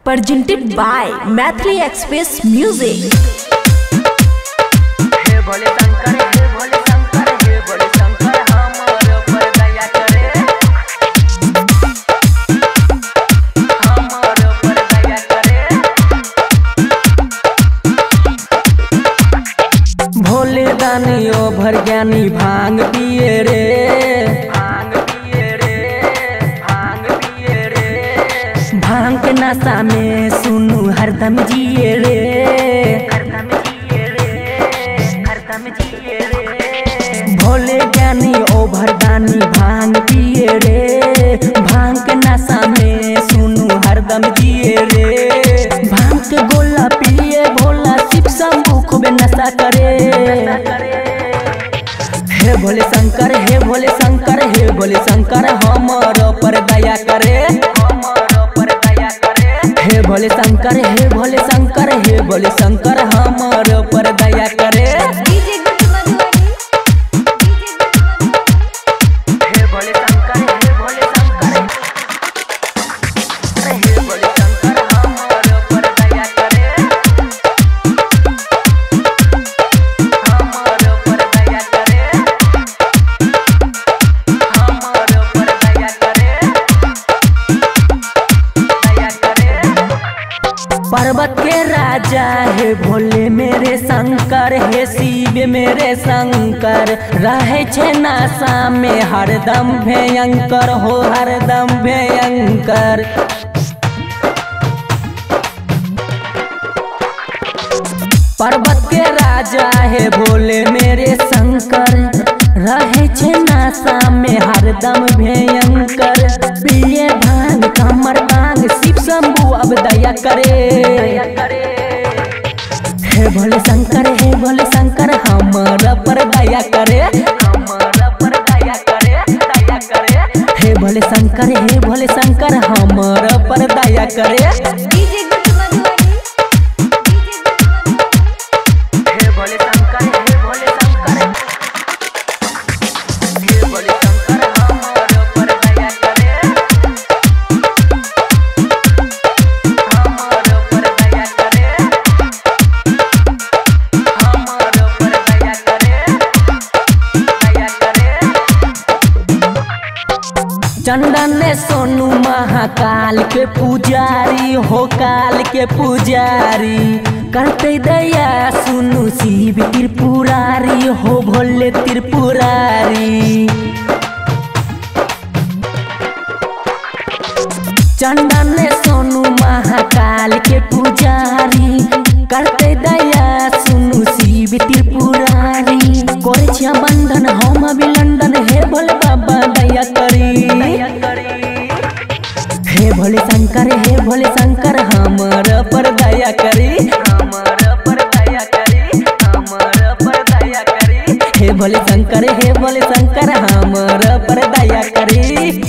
presented by Maithili Express Music। हे भोले शंकर, हे भोले शंकर, हे भोले शंकर हमारे ऊपर दया करे, हमारे ऊपर दया करे। भोले दानी ओ भर ज्ञानी भांग पिए रे, भांग पिए रे, भांग पिए रे। भांग के नशा में सुनू हरदम जिए रे, हरदम जिए रे, हरदम जिए रे। भोले ज्ञानी ओ भरदानी भांग पिए रे, भांग के नशा में सुनू हरदम जिए रे। भांग के गोला पिए भोला शिव शंभू खूब नशा करे। हे भोले शंकर, हे भोले शंकर, हे भोले शंकर हमारे ऊपर दया करे, हमारे ऊपर दया करे। हे भोले शंकर, हे भोले शंकर, हे भोले शंकर हमारे ऊपर दया करे। हे भोले शंकर, हे भोले शंकर, हे भोले शंकर हमारे ऊपर दया करे, हमारे ऊपर दया करे, हमारे ऊपर दया करे, दया करे। पर्वत के राजा हे भोले मेरे शंकर, हे शिव मेरे शंकर। रहे छे नासा में हरदम भयंकर हो, हरदम भयंकर। पर्वत के राजा है भोले मेरे शंकर। रहे छे नासा में हरदम भयंकर। पिए भांग कमर भांग शिव शंभू अब दया करे, दया करे। हे भोले शंकर, हे भोले शंकर हमारा पर दया करे, हमारा पर दया करे, दया करे। हे भोले शंकर, हे भोले शंकर हमारा पर दया करे। हे भोले शंकर, हे भोले शंकर, हे भोले शंकर हमारे ऊपर दया करे, हमारे ऊपर दया करे, हमारे ऊपर दया करे, दया करे। चंदन ने सोनू महाकाल के पुजारी हो, काल के पुजारी। करते दया सुनु शिव त्रिपुरारी हो, भोले त्रिपुरारी। चंदन ने सोनू महाकाल के पुजारी। करते दया सुनु शिव त्रिपुरारी। करे छिया बंधन हम अभिनंदन, हे भोले बाबा दया करी, दया करी। हे भोले शंकर, हे भोले शंकर हमारे पर दया करी, हमारे पर दया करी, हमारे पर दया करी। हे भोले शंकर, हे भोले शंकर हमारे पर दया करी।